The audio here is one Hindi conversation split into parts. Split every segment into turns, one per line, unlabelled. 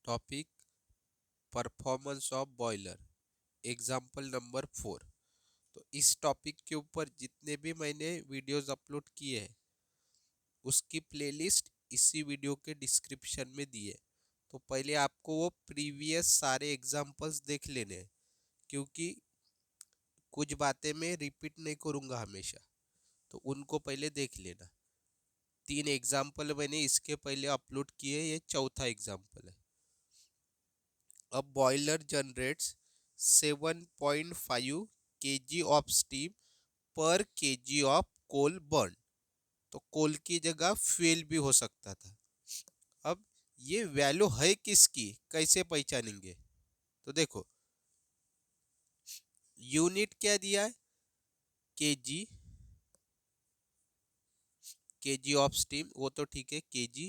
Topic performance of boiler, example number 4। तो इस टॉपिक के ऊपर जितने भी मैंने वीडियोस अपलोड किए हैं उसकी प्लेलिस्ट इसी वीडियो के डिस्क्रिप्शन में दी है। तो पहले आपको वो प्रीवियस सारे एग्जाम्पल्स देख लेने हैं, क्योंकि कुछ बातें मैं रिपीट नहीं करूँगा हमेशा, तो उनको पहले देख लेना। 3 एग्जाम्पल मैंने इसके पहले अपलोड किए, ये चौथा एग्जाम्पल है। A boiler generates 7.5 kg of steam per kg of coal burned। तो कोल की जगह फ्यूल भी हो सकता था। अब ये वैल्यू है किसकी, कैसे पहचानेंगे? तो देखो, यूनिट क्या दिया है? केजी, केजी ऑफ स्टीम, वो तो ठीक है। केजी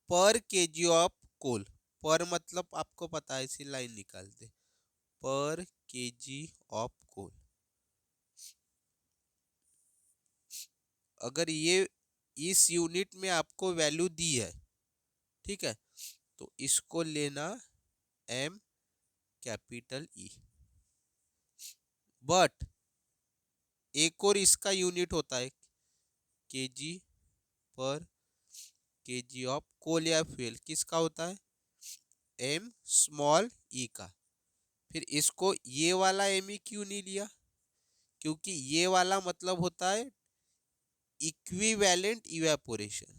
पर केजी ऑफ कोल, पर मतलब आपको पता है, इसी लाइन निकालते, पर केजी ऑफ कोल। अगर ये इस यूनिट में आपको वैल्यू दी है, ठीक है, तो इसको लेना एम कैपिटल ई। बट एक और इसका यूनिट होता है, केजी पर केजी ऑफ कोल या फ्यूल, किसका होता है? एम स्मॉल ई का। फिर इसको ये वाला एम ई क्यों नहीं लिया? क्योंकि ये वाला मतलब होता है इक्विवेलेंट इवेपोरेशन।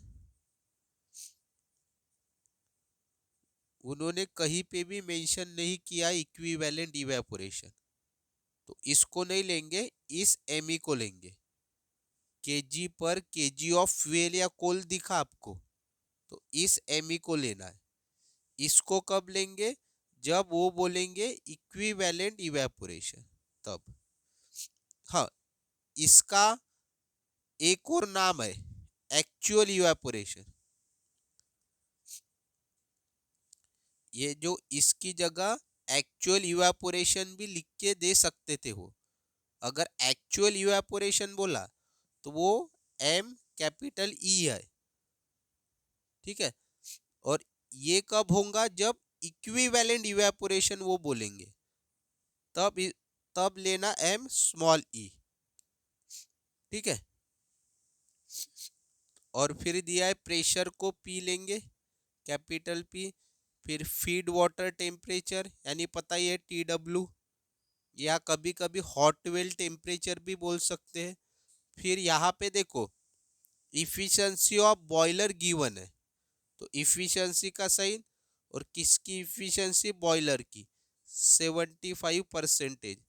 उन्होंने कहीं पे भी मेंशन नहीं किया इक्विवेलेंट इवेपोरेशन, तो इसको नहीं लेंगे, इस एमई को लेंगे। केजी पर केजी ऑफ फ्यूल या कोल दिखा आपको, तो इस एमई को लेना है। इसको कब लेंगे? जब वो बोलेंगे इक्विवेलेंट इवेपोरेशन, तब। हाँ, इसका एक और नाम है एक्चुअल इवेपोरेशन। ये जो इसकी जगह एक्चुअल इवेपोरेशन भी लिख के दे सकते थे वो। अगर एक्चुअल इवेपोरेशन बोला तो वो एम कैपिटल ई है, ठीक है। और ये कब होगा? जब इक्विवेलेंट इवेपोरेशन वो बोलेंगे, तब तब लेना एम स्मॉल ई, ठीक है। और फिर दिया है प्रेशर को पी लेंगे, कैपिटल पी। फिर फीड वाटर टेम्परेचर, यानी पता ही है टी डब्ल्यू, या कभी कभी हॉट वेल टेम्परेचर भी बोल सकते हैं। फिर यहाँ पे देखो, इफिशियंसी ऑफ बॉयलर गिवन है, तो इफिशियंसी का साइन, और किसकी इफिशियंसी? बॉयलर की। 75%,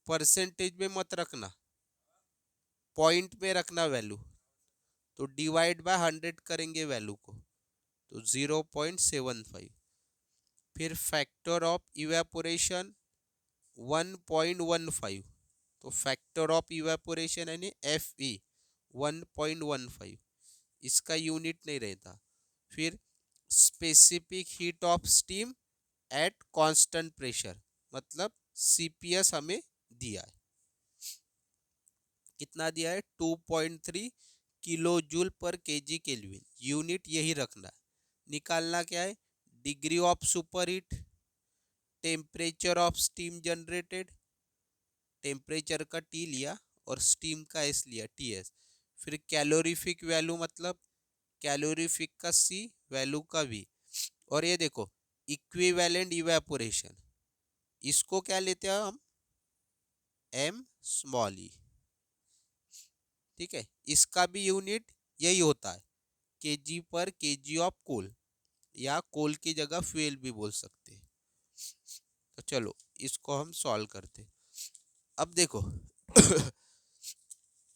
परसेंटेज में मत रखना, पॉइंट में रखना वैल्यू। तो डिवाइड बाय 100 करेंगे वैल्यू को, तो 0.75। फिर फैक्टर ऑफ इवेपोरेशन 1.15, तो फैक्टर ऑफ इवेपोरेशन यानी एफ ई 1.15, इसका यूनिट नहीं रहता। फिर specific heat of steam at constant pressure, मतलब सीपीएस हमें दिया है। कितना दिया है? 2.3 kilo joule per KG kelvin, unit यही रखना है। निकालना क्या है? Degree of super heat, temperature of steam generated, temperature का टी लिया और स्टीम का एस लिया, टी एस। फिर कैलोरीफिक वैल्यू, मतलब कैलोरीफिक का सी, वैल्यू का वी। और ये देखो इक्विवेलेंट इवेपोरेशन, इसको क्या लेते हैं हम? एम स्मॉल ई, ठीक है। इसका भी यूनिट यही होता है, केजी पर केजी ऑफ कोल, या कोल की जगह फ्यूल भी बोल सकते हैं। तो चलो इसको हम सॉल्व करते। अब देखो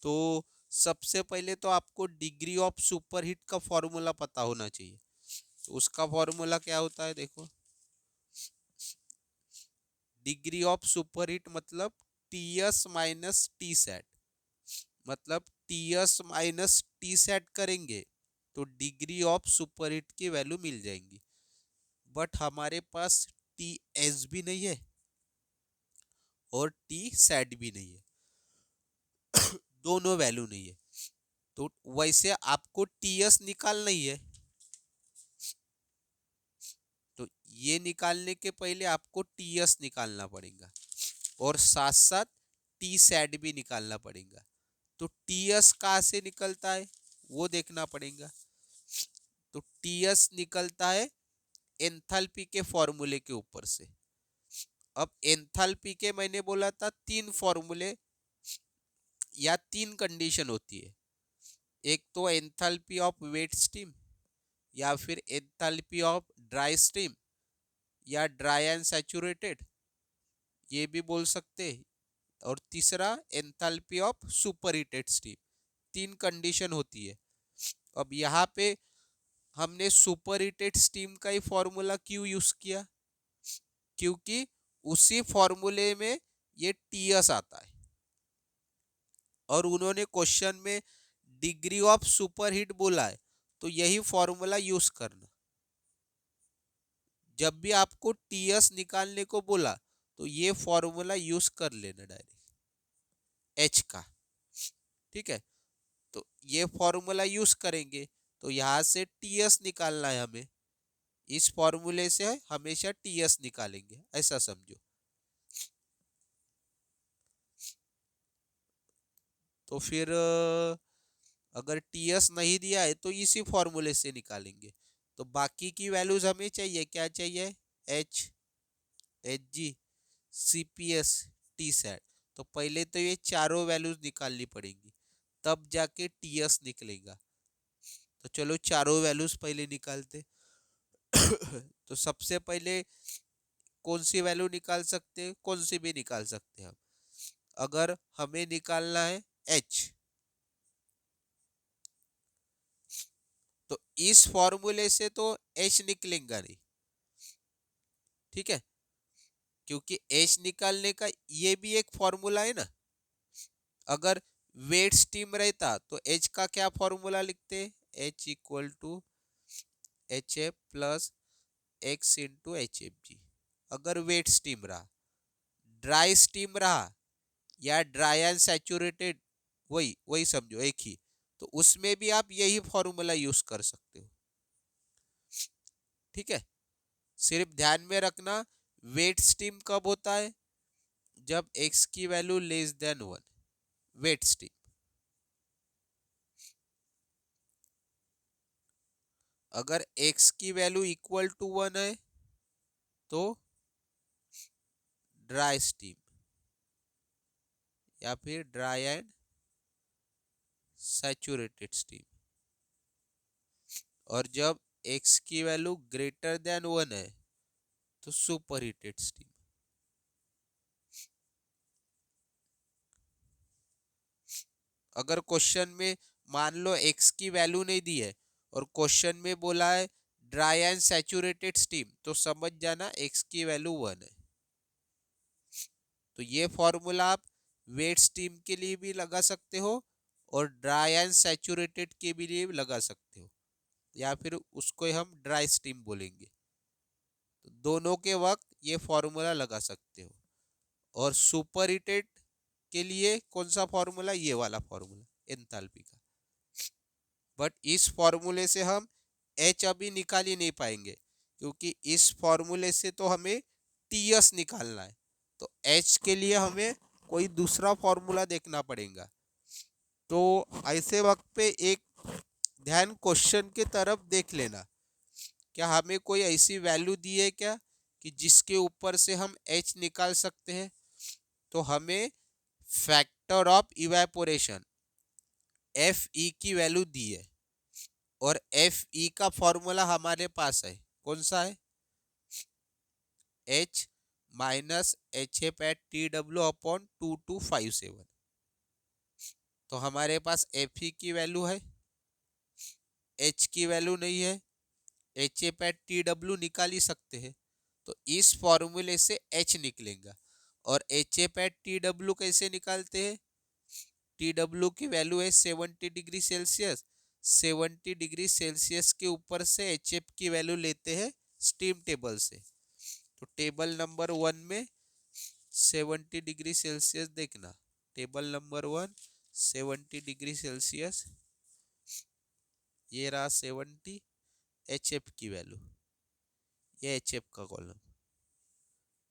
तो सबसे पहले तो आपको डिग्री ऑफ सुपरहीट का फॉर्मूला पता होना चाहिए। तो उसका फॉर्मूला क्या होता है? देखो, डिग्री ऑफ सुपरहीट मतलब T S minus T sat, मतलब T S minus T sat करेंगे तो डिग्री ऑफ सुपरहीट की वैल्यू मिल जाएंगी। बट हमारे पास टी एस भी नहीं है और टी सेट भी नहीं है, दोनों वैल्यू नहीं है। तो वैसे आपको टी एस निकालना ही है, तो ये निकालने के पहले आपको टीएस निकालना पड़ेगा और साथ साथ टी सैट भी निकालना पड़ेगा। तो टीएस कहाँ से निकलता है वो देखना पड़ेगा। तो टीएस निकलता है एंथैल्पी के फॉर्मूले के ऊपर से। अब एंथैल्पी के मैंने बोला था तीन फॉर्मूले या तीन कंडीशन होती है। एक तो एंथैल्पी ऑफ वेट स्टीम, या फिर एंथैल्पी ऑफ ड्राई स्टीम, या ड्राई एंड सैचुरेटेड ये भी बोल सकते हैं, और तीसरा enthalpy of super heated steam. तीन कंडीशन होती है। अब यहाँ पे हमने सुपर हीटेड स्टीम का ही फॉर्मूला क्यों यूज किया, क्योंकि उसी फॉर्मूले में ये टीएस आता है और उन्होंने क्वेश्चन में डिग्री ऑफ सुपर हीट बोला है, तो यही फॉर्मूला यूज करना। जब भी आपको टीएस निकालने को बोला तो ये फॉर्मूला यूज कर लेना डायरेक्ट एच का। ठीक है, तो ये फॉर्मूला यूज करेंगे तो यहां से टीएस निकालना है हमें। इस फॉर्मूले से हमेशा टीएस निकालेंगे, ऐसा समझो। तो फिर अगर टीएस नहीं दिया है तो इसी फॉर्मूले से निकालेंगे। तो बाकी की वैल्यूज हमें चाहिए, क्या चाहिए, H, H G, CPS, T sat. तो पहले तो ये चारों वैल्यूज निकालनी पड़ेंगी, तब जाके टीएस निकलेगा। तो चलो चारों वैल्यूज पहले निकालते। तो सबसे पहले कौन सी वैल्यू निकाल सकते हैं, कौन सी भी निकाल सकते हैं हम। अगर हमें निकालना है एच, तो इस फॉर्मूले से तो एच निकलेगा नहीं। ठीक है, क्योंकि एच निकालने का ये भी एक फॉर्मूला है ना। अगर वेट स्टीम रहता तो एच का क्या फॉर्मूला लिखते, H equal to H A plus X into H F G. अगर वेट स्टीम रहा, ड्राई स्टीम रहा या ड्राई एंड सैचुरेटेड, वही वही समझो एक ही, तो उसमें भी आप यही फॉर्मूला यूज कर सकते हो। ठीक है, सिर्फ ध्यान में रखना वेट स्टीम कब होता है, जब एक्स की value less than 1, wet steam. अगर एक्स की वैल्यू इक्वल टू 1 है तो ड्राई स्टीम या फिर ड्राई एंड सैचुरेटेड स्टीम। और जब एक्स की वैल्यू ग्रेटर देन 1 है तो सुपर हीटेड स्टीम। अगर क्वेश्चन में मान लो एक्स की वैल्यू नहीं दी है और क्वेश्चन में बोला है ड्राई एंड सैचुरेटेड स्टीम, तो समझ जाना एक्स की वैल्यू 1 है। तो ये फॉर्मूला आप वेट स्टीम के लिए भी लगा सकते हो और ड्राई एंड सैचुरेटेड के भी लिए भी लगा सकते हो, या फिर उसको हम ड्राई स्टीम बोलेंगे। तो दोनों के वक्त ये फॉर्मूला लगा सकते हो। और सुपर हीटेड के लिए कौन सा फॉर्मूला, ये वाला फॉर्मूला एंथैल्पी का। बट इस फॉर्मूले से हम एच अभी निकाल ही नहीं पाएंगे, क्योंकि इस फॉर्मूले से तो हमें टीएस निकालना है। तो एच के लिए हमें कोई दूसरा फॉर्मूला देखना पड़ेगा। तो ऐसे वक्त पे एक ध्यान क्वेश्चन के तरफ देख लेना, क्या हमें कोई ऐसी वैल्यू दी है क्या कि जिसके ऊपर से हम एच निकाल सकते हैं। तो हमें factor of evaporation F E की वैल्यू दी है, और एफ ई का फॉर्मूला हमारे पास है, कौन सा है, H minus H F at T W upon 2257। तो हमारे पास एफ ई की वैल्यू है, एच की वैल्यू नहीं है, H F at T W निकाल ही सकते हैं। तो इस फॉर्मूले से एच निकलेगा। और H F at T W कैसे निकालते हैं, टी डब्ल्यू की वैल्यू है 70 डिग्री सेल्सियस। 70 डिग्री सेल्सियस के ऊपर से एच एफ की वैल्यू लेते हैं स्टीम टेबल से। तो टेबल नंबर 1 में 70 डिग्री सेल्सियस देखना, टेबल नंबर 1 70 डिग्री सेल्सियस, ये रहा 70 एच एफ की वैल्यू। ये HF का column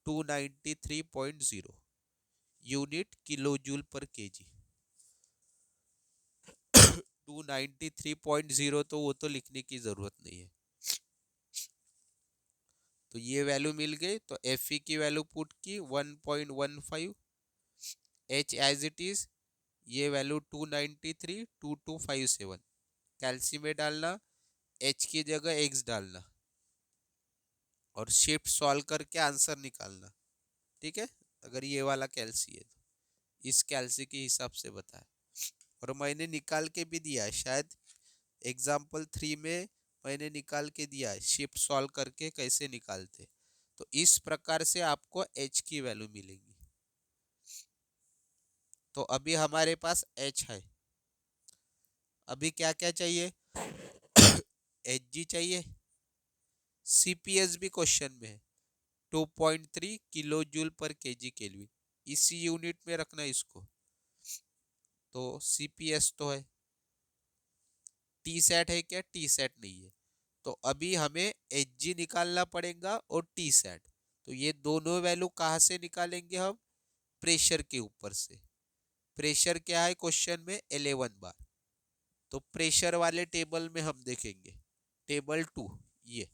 293.0 unit kilo joule per KG. 293.0 तो वो तो लिखने की जरूरत नहीं है। तो ये वैल्यू मिल गई, तो Fe की वैल्यू पुट की 1.15, H एज इट इज, ये वैल्यू 293 2257, कैल्सी में डालना, H की जगह X डालना और शिफ्ट सॉल्व करके आंसर निकालना। ठीक है, अगर ये वाला कैल्सी है तो इस कैल्सी के हिसाब से बताया, और मैंने निकाल के भी दिया है, शायद एग्जाम्पल 3 में मैंने निकाल के दिया है शिफ्ट सॉल्व करके कैसे निकालते। तो इस प्रकार से आपको H की वैल्यू मिलेगी। तो अभी हमारे पास H है, अभी क्या क्या चाहिए? Hg चाहिए, CPS भी क्वेश्चन में है 2.3 kilo joule per KG kelvin, इसी यूनिट में रखना इसको। तो CPS तो है, टी सेट है क्या? टी सेट नहीं है, तो अभी हमें Hg निकालना पड़ेगा और टी सेट। तो ये दोनों वैल्यू कहाँ से निकालेंगे हम? प्रेशर के ऊपर से। प्रेशर क्या है क्वेश्चन में? 11 बार। तो प्रेशर वाले टेबल में हम देखेंगे, टेबल 2 ये,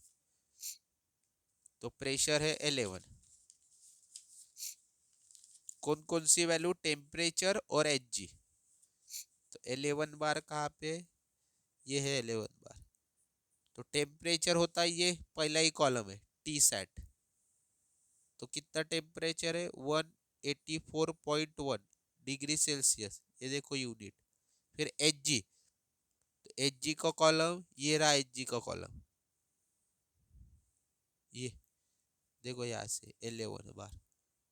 तो प्रेशर है 11। कौन कौन सी वैल्यू? टेम्परेचर और Hg। तो 11 बार कहाँ पे? ये है 11 बार। तो टेम्परेचर होता है, ये पहला ही कॉलम है टी सेट, तो कितना टेम्परेचर है? 184.1 डिग्री सेल्सियस, ये देखो यूनिट। फिर Hg, तो Hg का कॉलम ये रहा, Hg का कॉलम ये देखो, यहाँ से 11 बार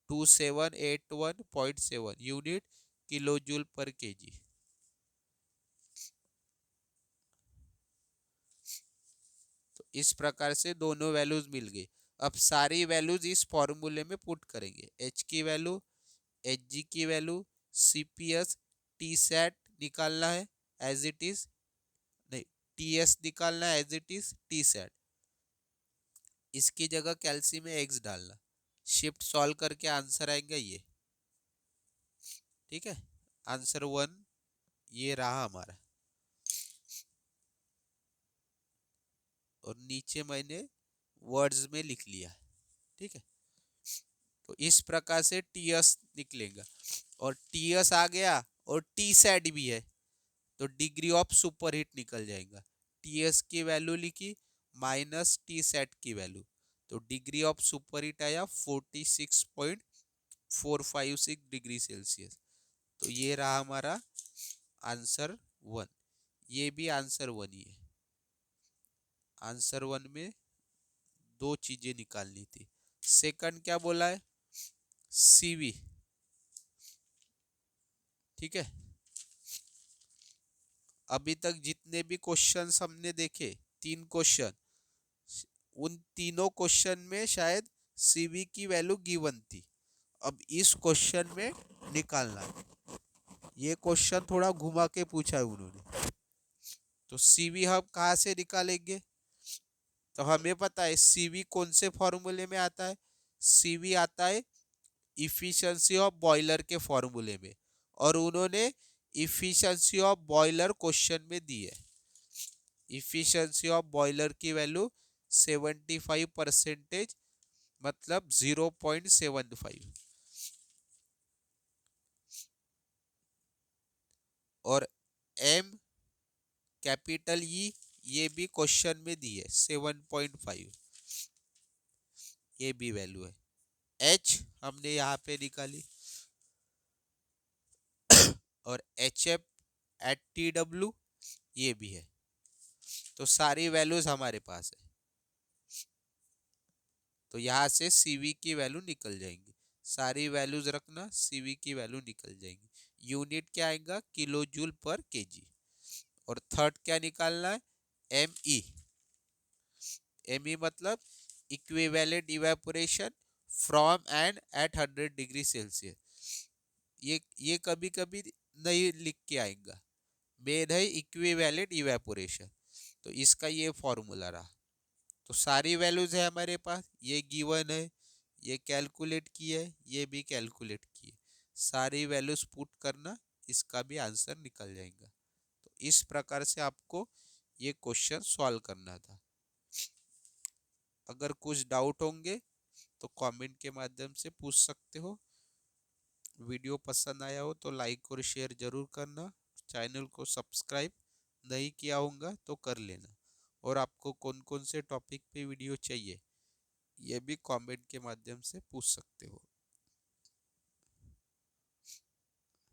2781.7 unit kilo joule per KG. तो इस प्रकार से दोनों वैल्यूज मिल गई। अब सारी वैल्यूज इस फॉर्मूले में पुट करेंगे, H की वैल्यू, Hg की वैल्यू, CPS, टी सेट निकालना है एज इट इज, नहीं TS निकालना है as it is, T set, इसकी जगह कैल्सी में X डालना, शिफ्ट सॉल्व करके आंसर आएगा ये। ठीक है, आंसर 1 ये रहा हमारा, और नीचे मैंने वर्ड्स में लिख लिया। ठीक है, तो इस प्रकार से TS निकलेगा, और TS आ गया और टी सेट भी है, तो डिग्री ऑफ सुपर हीट निकल जाएगा। TS की वैल्यू लिखी माइनस टी सेट की वैल्यू, तो डिग्री ऑफ सुपर हीट आया 46.456 डिग्री सेल्सियस। तो ये रहा हमारा आंसर 1, ये भी आंसर 1 ही है। आंसर 1 में दो चीजें निकालनी थी। सेकंड क्या बोला है? CV। ठीक है, अभी तक जितने भी क्वेश्चंस हमने देखे, 3 क्वेश्चन, उन तीनों क्वेश्चन में शायद CV की वैल्यू गिवन थी। अब इस क्वेश्चन में निकालना है, ये क्वेश्चन थोड़ा घुमा के पूछा है उन्होंने। तो CV हम कहाँ से निकालेंगे? तो हमें पता है CV कौन से फॉर्मूले में आता है? CV आता है इफिशिएंसी ऑफ बॉयलर के फॉर्मूले में, और उन्होंने इफिशिएंसी ऑफ बॉयलर क्वेश्चन में दी है। इफिशिएंसी ऑफ बॉयलर की वैल्यू 75%, मतलब 0.75, और M कैपिटल E ये भी क्वेश्चन में दी है 7.5, ये भी वैल्यू है। H हमने यहाँ पे निकाली, और HF एट TW ये भी है। तो सारी वैल्यूज हमारे पास है, तो यहाँ से CV की वैल्यू निकल जाएंगी। सारी वैल्यूज रखना, CV की वैल्यू निकल जाएंगी। यूनिट क्या आएगा? Kilo joule per KG. और थर्ड क्या निकालना है? ME। ME मतलब equivalent evaporation from and at 100 degree Celsius. ये कभी कभी नहीं लिख के आएगा, मेन है इक्विवेलेंट इवेपोरेशन, तो इसका ये फॉर्मूला रहा। तो सारी वैल्यूज है हमारे पास, ये गिवन है, ये कैलकुलेट की है, ये भी कैलकुलेट की है, सारी वैल्यूज पुट करना, इसका भी आंसर निकल जाएगा। तो इस प्रकार से आपको ये क्वेश्चन सॉल्व करना था। अगर कुछ डाउट होंगे तो कमेंट के माध्यम से पूछ सकते हो। वीडियो पसंद आया हो तो लाइक और शेयर जरूर करना। चैनल को सब्सक्राइब नहीं किया होगा तो कर लेना। और आपको कौन कौन से टॉपिक पे वीडियो चाहिए ये भी कमेंट के माध्यम से पूछ सकते हो।